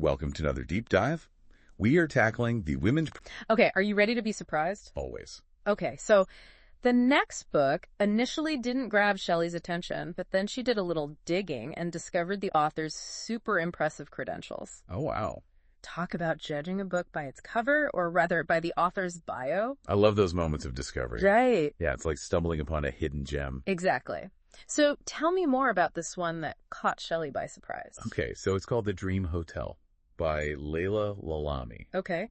Welcome to another deep dive. We are tackling the women's... Okay, are you ready to be surprised? Always. Okay, so the next book initially didn't grab Shelley's attention, but then she did a little digging and discovered the author's super impressive credentials. Oh, wow. Talk about judging a book by its cover, or rather by the author's bio. I love those moments of discovery. Right. Yeah, it's like stumbling upon a hidden gem. Exactly. So tell me more about this one that caught Shelley by surprise. Okay, so it's called The Dream Hotel by Layla Lalami. Okay.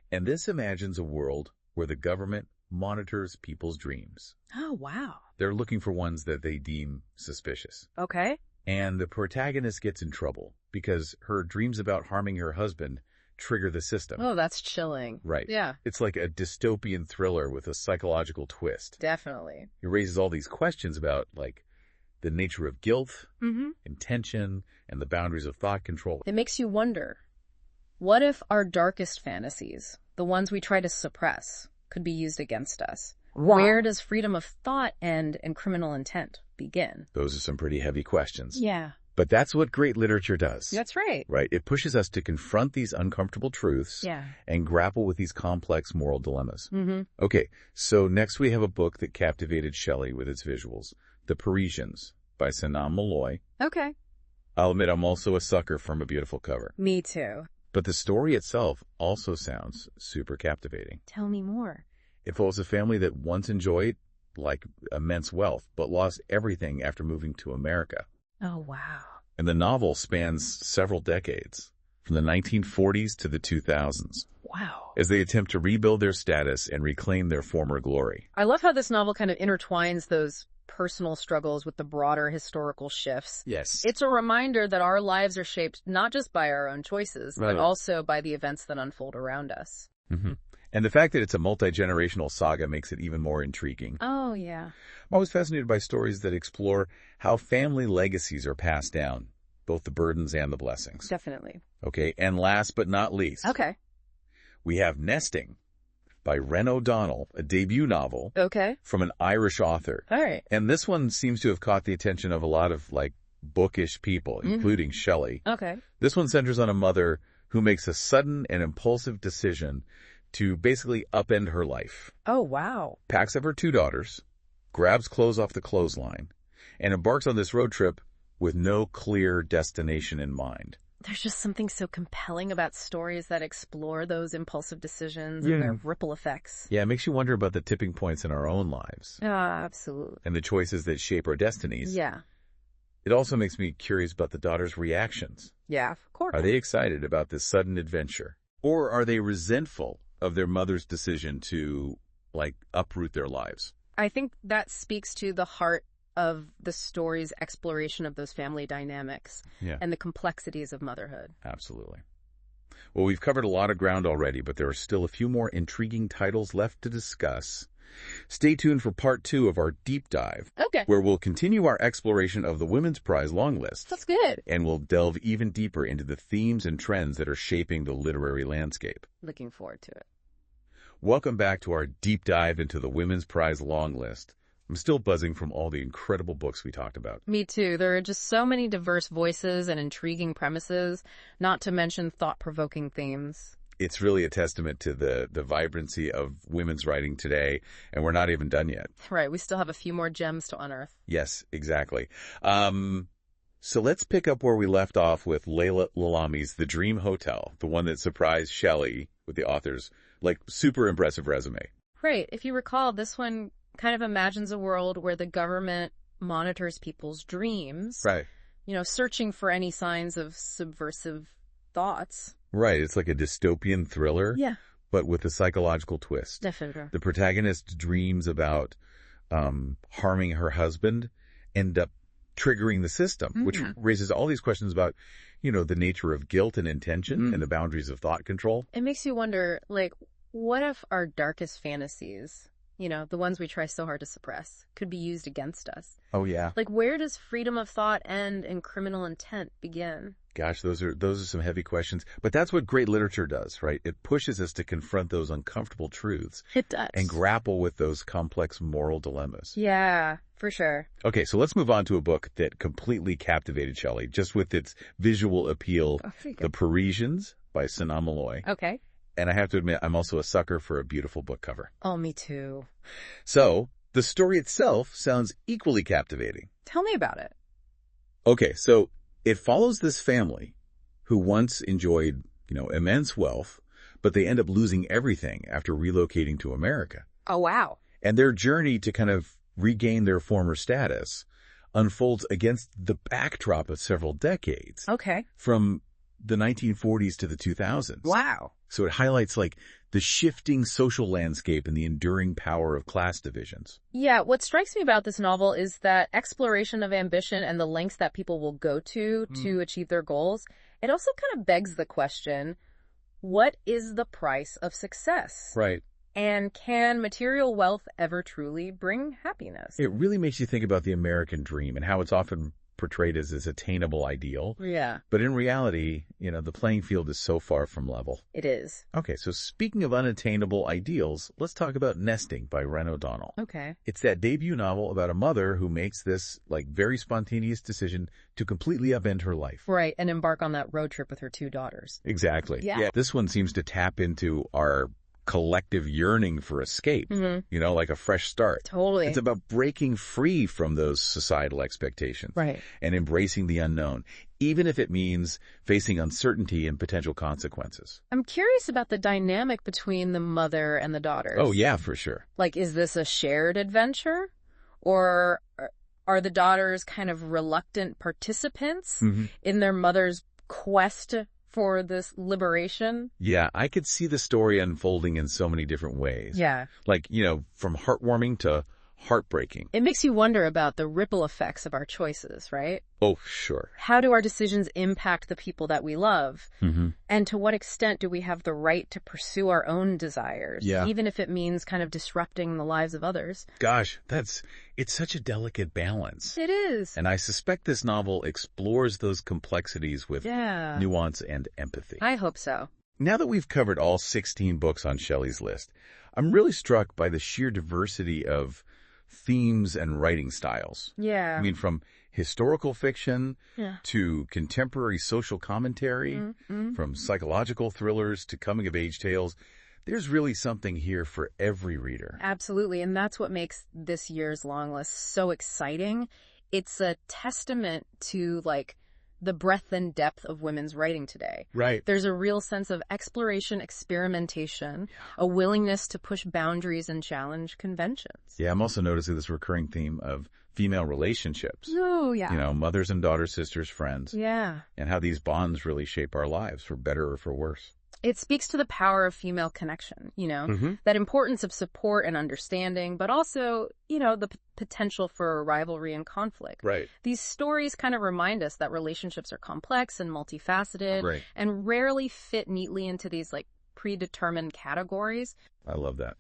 And this imagines a world where the government monitors people's dreams. Oh, wow. They're looking for ones that they deem suspicious. Okay. And the protagonist gets in trouble because her dreams about harming her husband trigger the system. Oh, that's chilling. Right. Yeah. It's like a dystopian thriller with a psychological twist. Definitely. It raises all these questions about, like, the nature of guilt, Mm-hmm. intention, and the boundaries of thought control. It makes you wonder, what if our darkest fantasies, the ones we try to suppress, could be used against us? Wow. Where does freedom of thought end and criminal intent begin? Those are some pretty heavy questions. Yeah. But that's what great literature does. That's right. Right? It pushes us to confront these uncomfortable truths Yeah. and grapple with these complex moral dilemmas. Mm-hmm. Okay, so next we have a book that captivated Shelley with its visuals, The Parisians by Sanam Malloy. Okay. I'll admit I'm also a sucker from a beautiful cover. Me too. But the story itself also sounds super captivating. Tell me more. It follows a family that once enjoyed, like, immense wealth, but lost everything after moving to America. Oh, wow. And the novel spans several decades, from the 1940s to the 2000s, Wow. as they attempt to rebuild their status and reclaim their former glory. I love how this novel kind of intertwines those personal struggles with the broader historical shifts. Yes. It's a reminder that our lives are shaped not just by our own choices, Right. but also by the events that unfold around us. Mm-hmm. And the fact that it's a multi-generational saga makes it even more intriguing. Oh, yeah. I'm always fascinated by stories that explore how family legacies are passed down, both the burdens and the blessings. Definitely. Okay, and last but not least, Okay. we have Nesting by Ren O'Donnell, a debut novel Okay. from an Irish author. All right. And this one seems to have caught the attention of a lot of, like, bookish people, including Shelley. Okay. This one centers on a mother who makes a sudden and impulsive decision to basically upend her life. Oh, wow. Packs up her 2 daughters, grabs clothes off the clothesline, and embarks on this road trip with no clear destination in mind. There's just something so compelling about stories that explore those impulsive decisions Yeah. and their ripple effects. Yeah, it makes you wonder about the tipping points in our own lives Absolutely. and the choices that shape our destinies. Yeah. It also makes me curious about the daughters' reactions. Yeah, of course. Are they excited about this sudden adventure? Or are they resentful of their mother's decision to, like, uproot their lives? I think that speaks to the heart of the story's exploration of those family dynamics Yeah, and the complexities of motherhood. absolutely. Well, we've covered a lot of ground already, but there are still a few more intriguing titles left to discuss. Stay tuned for part 2 of our deep dive, Okay. where we'll continue our exploration of the Women's Prize long list. That's good. And we'll delve even deeper into the themes and trends that are shaping the literary landscape. Looking forward to it. Welcome back to our deep dive into the Women's Prize long list. I'm still buzzing from all the incredible books we talked about. Me too. There are just so many diverse voices and intriguing premises, not to mention thought-provoking themes. It's really a testament to the vibrancy of women's writing today, and we're not even done yet. Right, we still have a few more gems to unearth. Yes, exactly. So let's pick up where we left off with Layla Lalami's The Dream Hotel, the one that surprised Shelley with the author's, like, super impressive resume. Right. If you recall, this one kind of imagines a world where the government monitors people's dreams. Right. You know, searching for any signs of subversive thoughts. Right. It's like a dystopian thriller, Yeah. but with a psychological twist. Definitely. The protagonist's dreams about harming her husband end up triggering the system, which raises all these questions about, you know, the nature of guilt and intention and the boundaries of thought control. It makes you wonder, like, what if our darkest fantasies, the ones we try so hard to suppress, could be used against us. Oh, yeah. Like, where does freedom of thought end and criminal intent begin? Gosh, those are some heavy questions. But that's what great literature does, right? It pushes us to confront those uncomfortable truths. It does. And grapple with those complex moral dilemmas. Yeah, for sure. Okay, so let's move on to a book that completely captivated Shelley, just with its visual appeal, The Parisians by Sanaa Malloy. Okay. And I have to admit, I'm also a sucker for a beautiful book cover. Oh, me too. So, the story itself sounds equally captivating. Tell me about it. Okay, so it follows this family who once enjoyed, immense wealth, but they end up losing everything after relocating to America. Oh, wow. And their journey to kind of regain their former status unfolds against the backdrop of several decades. Okay. From the 1940s to the 2000s. Wow. So it highlights the shifting social landscape and the enduring power of class divisions. Yeah, what strikes me about this novel is that exploration of ambition and the lengths that people will go to achieve their goals. It also kind of begs the question, what is the price of success? Right. And can material wealth ever truly bring happiness? It really makes you think about the American dream and how it's often portrayed as this attainable ideal. Yeah. But in reality, the playing field is so far from level. It is. Okay, so speaking of unattainable ideals, let's talk about Nesting by Ren O'Donnell. Okay. It's that debut novel about a mother who makes this, very spontaneous decision to completely upend her life. Right, and embark on that road trip with her 2 daughters. Exactly. Yeah. This one seems to tap into our collective yearning for escape, like a fresh start. Totally. It's about breaking free from those societal expectations. Right. And embracing the unknown, even if it means facing uncertainty and potential consequences. I'm curious about the dynamic between the mother and the daughters. Oh, yeah, for sure. Is this a shared adventure? Or are the daughters kind of reluctant participants in their mother's quest for this liberation? Yeah, I could see the story unfolding in so many different ways. Yeah. From heartwarming to heartbreaking. It makes you wonder about the ripple effects of our choices, right? Oh, sure. How do our decisions impact the people that we love? And to what extent do we have the right to pursue our own desires? Yeah. Even if it means kind of disrupting the lives of others. Gosh, it's such a delicate balance. It is. And I suspect this novel explores those complexities with Yeah. nuance and empathy. I hope so. Now that we've covered all 16 books on Shelley's list, I'm really struck by the sheer diversity of themes and writing styles. Yeah. I mean, from historical fiction Yeah. to contemporary social commentary, from psychological thrillers to coming-of-age tales, there's really something here for every reader. Absolutely. And that's what makes this year's long list so exciting. It's a testament to the breadth and depth of women's writing today. Right. There's a real sense of exploration, experimentation, a willingness to push boundaries and challenge conventions. Yeah, I'm also noticing this recurring theme of female relationships. Oh, yeah. Mothers and daughters, sisters, friends. Yeah. And how these bonds really shape our lives, for better or for worse. It speaks to the power of female connection, that importance of support and understanding, but also, the potential for rivalry and conflict. Right. These stories kind of remind us that relationships are complex and multifaceted Right. and rarely fit neatly into these predetermined categories. I love that.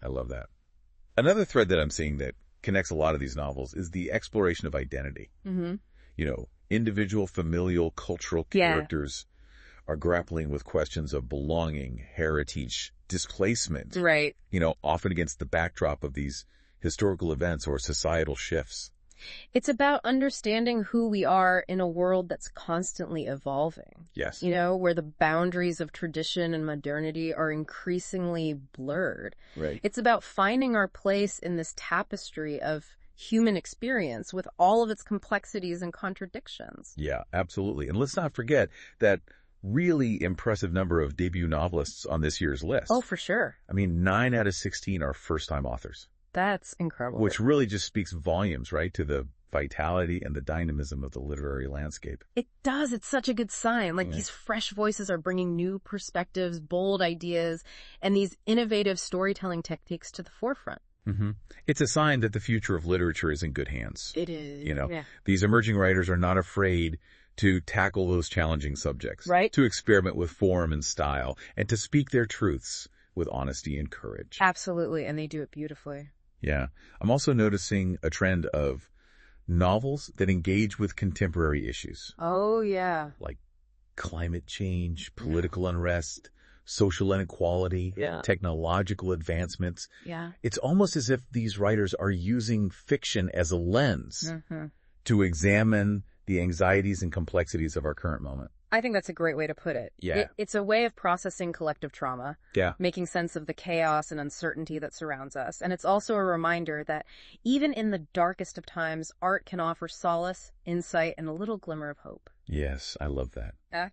Another thread that I'm seeing that connects a lot of these novels is the exploration of identity. Individual, familial, cultural characters are grappling with questions of belonging, heritage, displacement. Right. Often against the backdrop of these historical events or societal shifts. It's about understanding who we are in a world that's constantly evolving. Yes. Where the boundaries of tradition and modernity are increasingly blurred. Right. It's about finding our place in this tapestry of human experience with all of its complexities and contradictions. Yeah, absolutely. And let's not forget that really impressive number of debut novelists on this year's list. Oh, for sure. I mean, 9 out of 16 are first-time authors. That's incredible. Which really just speaks volumes, right, to the vitality and the dynamism of the literary landscape. It does. It's such a good sign. These fresh voices are bringing new perspectives, bold ideas, and these innovative storytelling techniques to the forefront. It's a sign that the future of literature is in good hands. It is. These emerging writers are not afraid to tackle those challenging subjects, right? To experiment with form and style, and to speak their truths with honesty and courage. Absolutely, and they do it beautifully. Yeah. I'm also noticing a trend of novels that engage with contemporary issues Oh, yeah. like climate change, political unrest, social inequality, Yeah. technological advancements. Yeah. It's almost as if these writers are using fiction as a lens Mm-hmm. to examine the anxieties and complexities of our current moment. I think that's a great way to put it. Yeah. It's a way of processing collective trauma, Yeah. making sense of the chaos and uncertainty that surrounds us. And it's also a reminder that even in the darkest of times, art can offer solace, insight, and a little glimmer of hope. Yes, I love that. Uh,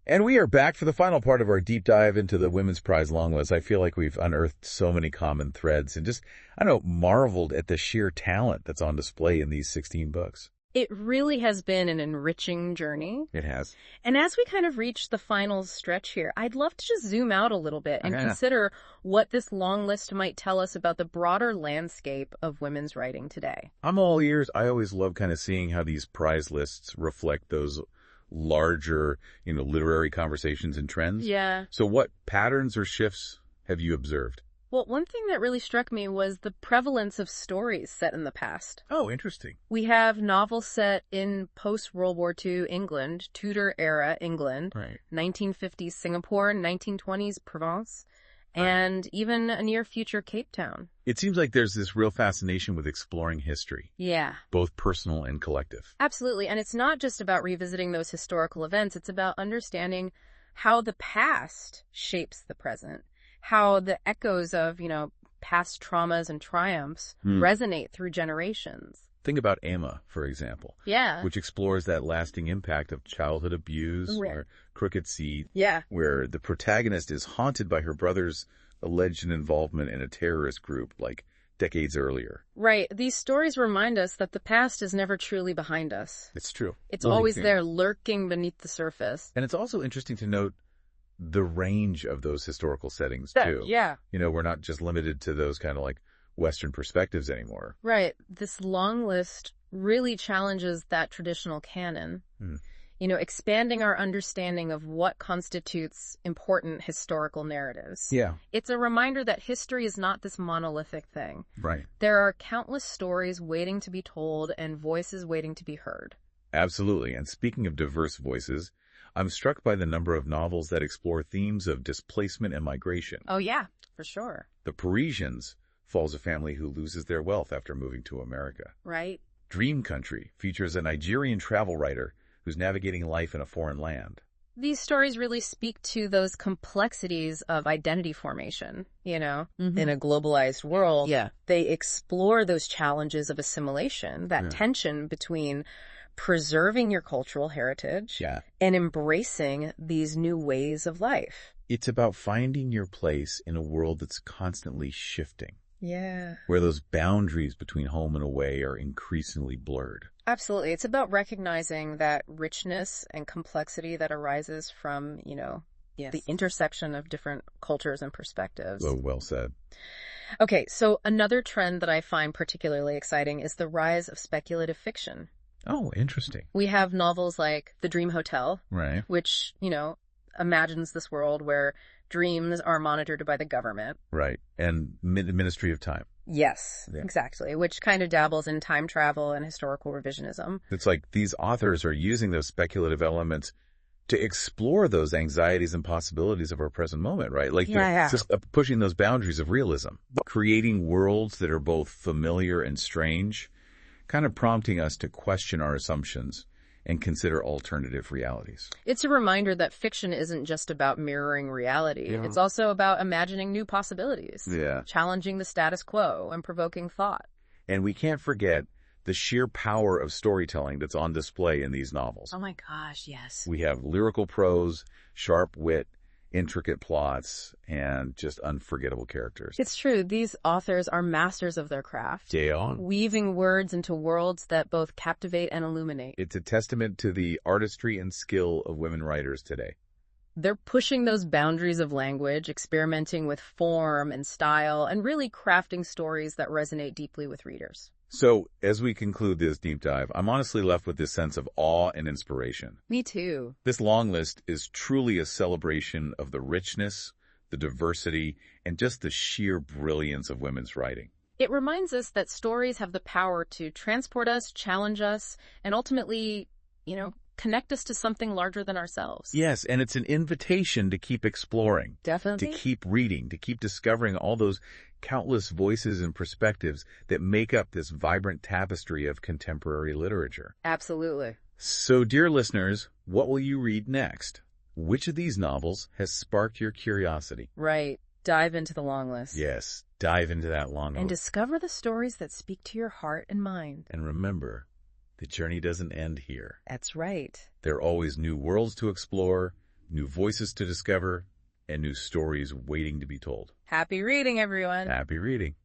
And we are back for the final part of our deep dive into the Women's Prize long list. I feel like we've unearthed so many common threads and just, I don't know, marveled at the sheer talent that's on display in these 16 books. It really has been an enriching journey. It has. And as we kind of reach the final stretch here, I'd love to just zoom out a little bit and Okay. consider what this long list might tell us about the broader landscape of women's writing today. I'm all ears. I always love kind of seeing how these prize lists reflect those larger, literary conversations and trends. Yeah. So what patterns or shifts have you observed? Well, one thing that really struck me was the prevalence of stories set in the past. Oh, interesting. We have novels set in post-World War II England, Tudor-era England, Right. 1950s Singapore, 1920s Provence, and even a near-future Cape Town. It seems like there's this real fascination with exploring history, Yeah. both personal and collective. Absolutely. And it's not just about revisiting those historical events. It's about understanding how the past shapes the present, how the echoes of, past traumas and triumphs resonate through generations. Think about Emma, for example, Yeah. which explores that lasting impact of childhood abuse Right. or crooked seed, Yeah. where the protagonist is haunted by her brother's alleged involvement in a terrorist group like decades earlier. Right. These stories remind us that the past is never truly behind us. It's true. It's Well, always yeah. there lurking beneath the surface. And it's also interesting to note the range of those historical settings, too. Yeah. We're not just limited to those kind of like Western perspectives anymore. Right. This long list really challenges that traditional canon. Expanding our understanding of what constitutes important historical narratives. Yeah. It's a reminder that history is not this monolithic thing. Right. There are countless stories waiting to be told and voices waiting to be heard. Absolutely. And speaking of diverse voices, I'm struck by the number of novels that explore themes of displacement and migration. Oh, yeah, for sure. The Parisians follows a family who loses their wealth after moving to America. Right? Dream Country features a Nigerian travel writer who's navigating life in a foreign land. These stories really speak to those complexities of identity formation, in a globalized world. Yeah. They explore those challenges of assimilation, that tension between preserving your cultural heritage Yeah. and embracing these new ways of life. It's about finding your place in a world that's constantly shifting, Yeah. where those boundaries between home and away are increasingly blurred. Absolutely. It's about recognizing that richness and complexity that arises from, Yes. the intersection of different cultures and perspectives. Oh, well said. Okay, so another trend that I find particularly exciting is the rise of speculative fiction. Oh, interesting. We have novels like The Dream Hotel, Right. which, imagines this world where dreams are monitored by the government. Right. And Ministry of Time. Yes, Yeah. exactly, which kind of dabbles in time travel and historical revisionism. It's like these authors are using those speculative elements to explore those anxieties and possibilities of our present moment, right? Like Yeah. just pushing those boundaries of realism, creating worlds that are both familiar and strange, kind of prompting us to question our assumptions and consider alternative realities. It's a reminder that fiction isn't just about mirroring reality. Yeah. It's also about imagining new possibilities, Yeah. challenging the status quo, and provoking thought. And we can't forget the sheer power of storytelling that's on display in these novels. Oh my gosh, yes. We have lyrical prose, sharp wit, intricate plots, and just unforgettable characters. It's true. These authors are masters of their craft, Day on. weaving words into worlds that both captivate and illuminate. It's a testament to the artistry and skill of women writers today. They're pushing those boundaries of language, experimenting with form and style, and really crafting stories that resonate deeply with readers. So, as we conclude this deep dive, I'm honestly left with this sense of awe and inspiration. Me too. This long list is truly a celebration of the richness, the diversity, and just the sheer brilliance of women's writing. It reminds us that stories have the power to transport us, challenge us, and ultimately, connect us to something larger than ourselves. Yes, and it's an invitation to keep exploring. Definitely. To keep reading, to keep discovering all those countless voices and perspectives that make up this vibrant tapestry of contemporary literature. Absolutely. So, dear listeners, what will you read next? Which of these novels has sparked your curiosity? Right. Dive into the long list. Yes, dive into that long And list. discover the stories that speak to your heart and mind. And remember, the journey doesn't end here. That's right. There are always new worlds to explore, new voices to discover, and new stories waiting to be told. Happy reading, everyone. Happy reading.